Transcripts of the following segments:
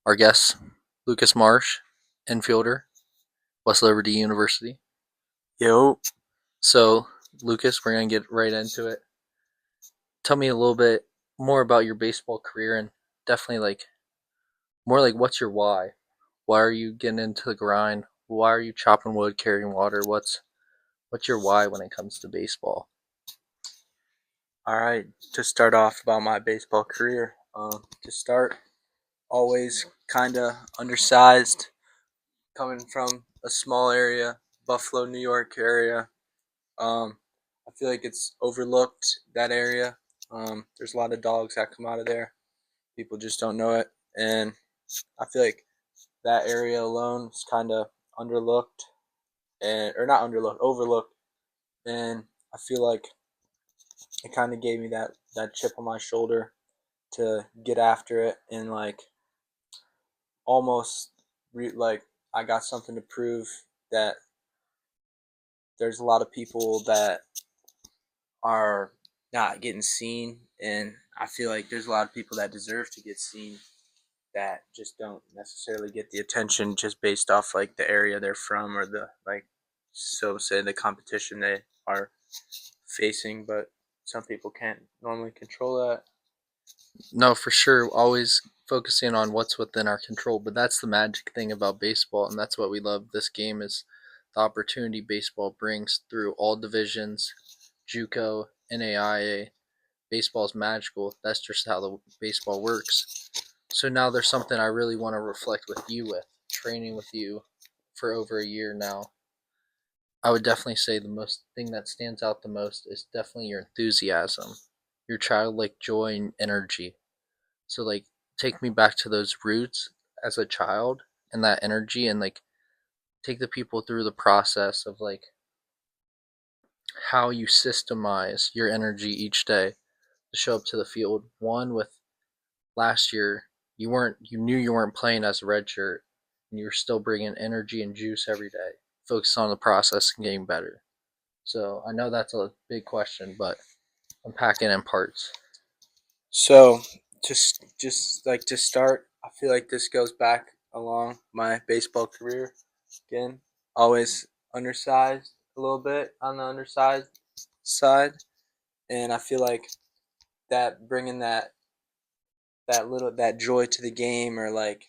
our guest, Lucas Marsh, infielder, West Liberty University. Yo. So, Lucas, we're going to get right into it. Tell me a little bit more about your baseball career and definitely more like what's your why? Why are you getting into the grind? Why are you chopping wood, carrying water? What's your why when it comes to baseball? All right. To start off about my baseball career, to start, always kind of undersized, coming from a small area, Buffalo, New York area. I feel like it's overlooked, that area. There's a lot of dogs that come out of there. People just don't know it, and I feel like that area alone is kind of underlooked, and or not underlooked, overlooked, and I feel like it kind of gave me that chip on my shoulder to get after it and almost like I got something to prove that there's a lot of people that are not getting seen, and I feel like there's a lot of people that deserve to get seen that just don't necessarily get the attention just based off like the area they're from or the so say the competition they are facing, but some people can't normally control that. No, for sure, always focusing on what's within our control, but that's the magic thing about baseball and that's what we love this game is the opportunity baseball brings through all divisions, JUCO, NAIA. Baseball's magical. That's just how the baseball works. So now there's something I really want to reflect with you with training with you for over a year now. I would definitely say the most thing that stands out the most is definitely your enthusiasm, your childlike joy and energy. So take me back to those roots as a child and that energy and take the people through the process of how you systemize your energy each day to show up to the field. One with last year you knew you weren't playing as a red shirt and you were still bringing energy and juice every day, focus on the process and getting better. So I know that's a big question, but unpack it in parts. So just like to start, I feel like this goes back along my baseball career. Again, always undersized, a little bit on the undersized side, and I feel like that bringing that joy to the game, or like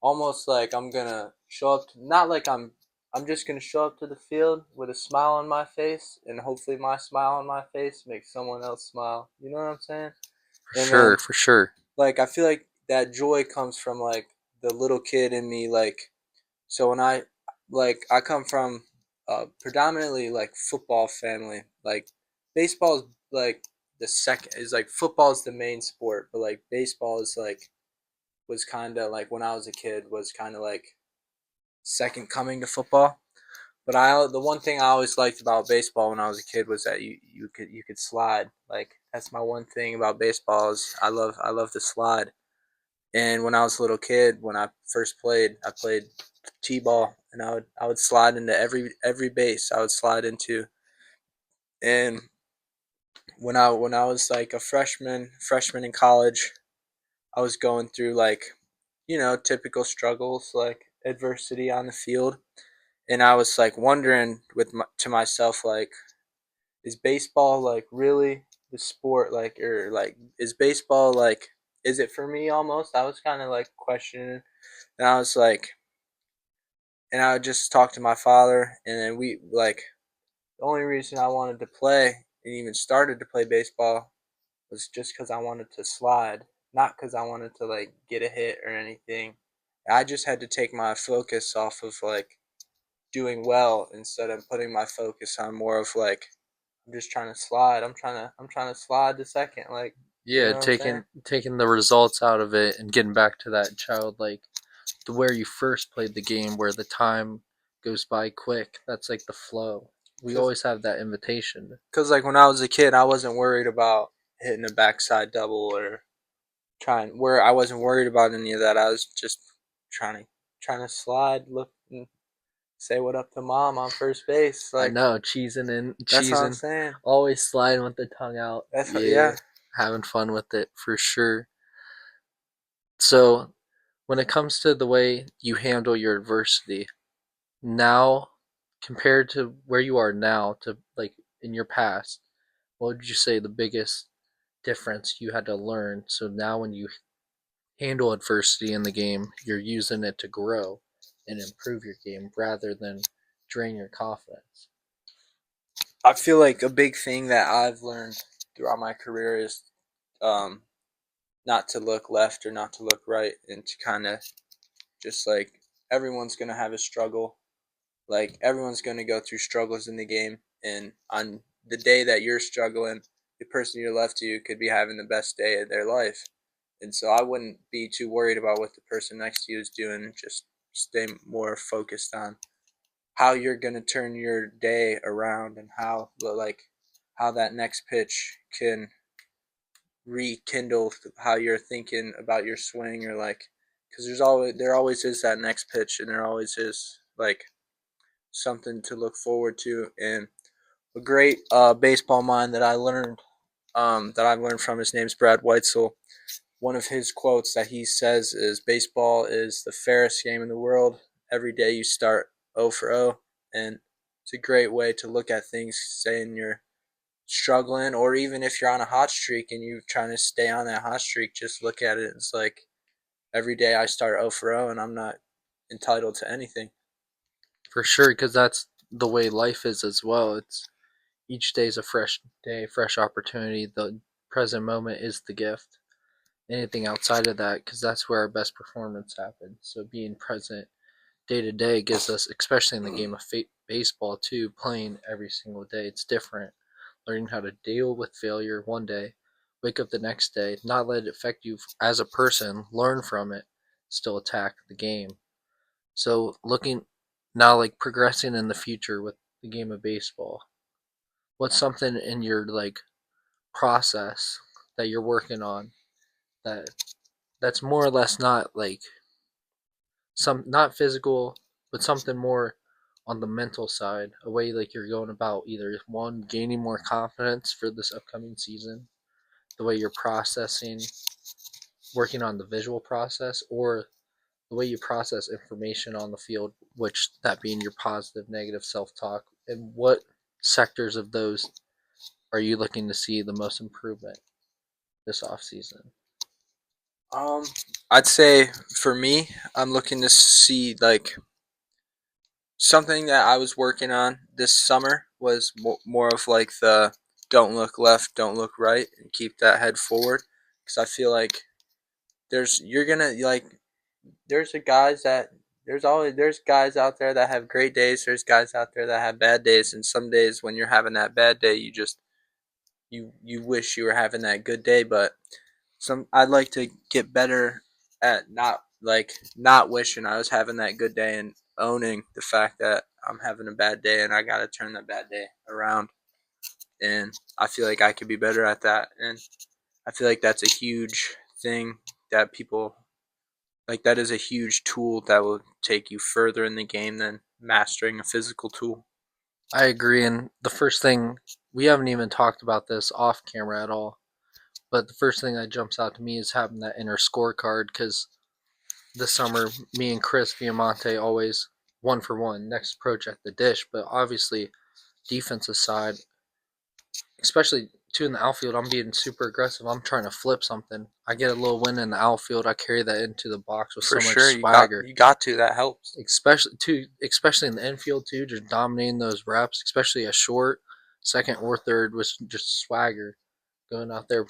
almost like I'm gonna show up to, not like I'm just gonna show up to the field with a smile on my face, and hopefully my smile on my face makes someone else smile. You know what I'm saying? For And sure, then for sure. like I feel like that joy comes from like the little kid in me. Like, so when I come from predominantly like football family. Like baseball is like the second, is like football is the main sport, but like baseball is like was kind of like when I was a kid was kind of like second coming to football. But the one thing I always liked about baseball when I was a kid was that you could slide. Like that's my one thing about baseball is I love to slide. And when I was a little kid, when I first played, I played t-ball, and I would slide into every base I would slide into. And when I was like a freshman in college, I was going through like typical struggles like adversity on the field, and I was like wondering to myself like, is baseball like really the sport, like, or like is baseball like, is it for me? Almost, I was kind of like questioning, and I was like, and I would just talk to my father, and then we like, the only reason I wanted to play and even started to play baseball was just because I wanted to slide, not because I wanted to like get a hit or anything. I just had to take my focus off of like doing well instead of putting my focus on more of like, I'm just trying to slide. I'm trying to slide the second. Like, you Yeah, know what I'm saying? taking the results out of it and getting back to that childlike the where you first played the game where the time goes by quick. That's like the flow. We Cause, always have that invitation. Cause like when I was a kid, I wasn't worried about hitting a backside double or trying. Where I wasn't worried about any of that. I was just trying to slide, look, and say what up to mom on first base. I Like, know, cheesing and that's what I'm cheesing, saying. always sliding with the tongue out. That's what, Yeah, yeah. having fun with it for sure. So when it comes to the way you handle your adversity now compared to where you are now to like in your past, what would you say the biggest difference you had to learn so now when you handle adversity in the game, you're using it to grow and improve your game rather than drain your confidence? I feel like a big thing that I've learned throughout my career is um, not to look left or not to look right, and to kind of just like everyone's gonna have a struggle. Like everyone's gonna go through struggles in the game, and on the day that you're struggling, the person you're left to could be having the best day of their life. And so I wouldn't be too worried about what the person next to you is doing. Just stay more focused on how you're gonna turn your day around, and how that next pitch can rekindle how you're thinking about your swing, or like because there always is that next pitch, and there always is like something to look forward to. And a great baseball mind that I've learned from, his name's Brad Weitzel. One of his quotes that he says is, baseball is the fairest game in the world. Every day you start 0 for 0. And it's a great way to look at things, saying you're struggling, or even if you're on a hot streak and you're trying to stay on that hot streak, just look at it. It's like every day I start 0 for 0 and I'm not entitled to anything. For sure, because that's the way life is as well. It's each day's a fresh day, fresh opportunity. The present moment is the gift. Anything outside of that, because that's where our best performance happens. So being present day to day gives us, especially in the game of baseball too, playing every single day, it's different. Learning how to deal with failure one day, wake up the next day, not let it affect you as a person, learn from it, still attack the game. So looking now, like progressing in the future with the game of baseball, what's something in your like process that you're working on that that's more or less not like some not physical, but something more on the mental side, a way like you're going about either one gaining more confidence for this upcoming season, the way you're processing, working on the visual process, or the way you process information on the field, which that being your positive, negative self-talk, and what sectors of those are you looking to see the most improvement this off season? Um, I'd say for me, I'm looking to see like something that I was working on this summer was more of like the don't look left, don't look right, and keep that head forward. Because I feel like you're gonna like there's a guys that there's guys out there that have great days. There's guys out there that have bad days, and some days when you're having that bad day, you wish you were having that good day. But some I'd like to get better at not wishing I was having that good day, and owning the fact that I'm having a bad day and I got to turn that bad day around. And I feel like I could be better at that, and I feel like that's a huge thing that people like. That is a huge tool that will take you further in the game than mastering a physical tool. I agree, and the first thing we haven't even talked about this off camera at all, but the first thing that jumps out to me is having that inner scorecard because this summer, me and Chris Viamonte always 1 for 1, next approach at the dish. But obviously, defensive side, especially two in the outfield, I'm being super aggressive. I'm trying to flip something. I get a little win in the outfield. I carry that into the box with For so much sure, swagger. you got to that helps. Especially in the infield too, just dominating those reps, especially a short, second or third was just swagger. Going out there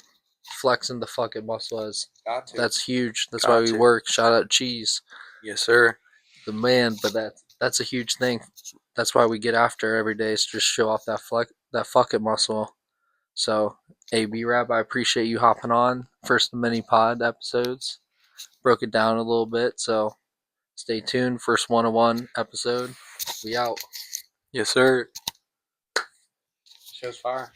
flexing the fucking muscles. Got to, That's huge. That's why got we to. work. Shout out Cheese, Yes, sir. the man. But that's a huge thing. That's why we get after every day is just show off that fucking muscle. So, hey, B Rap, I appreciate you hopping on. First of many pod episodes. Broke it down a little bit. So stay tuned. First 101 episode. We out. Yes, sir. Show's fire.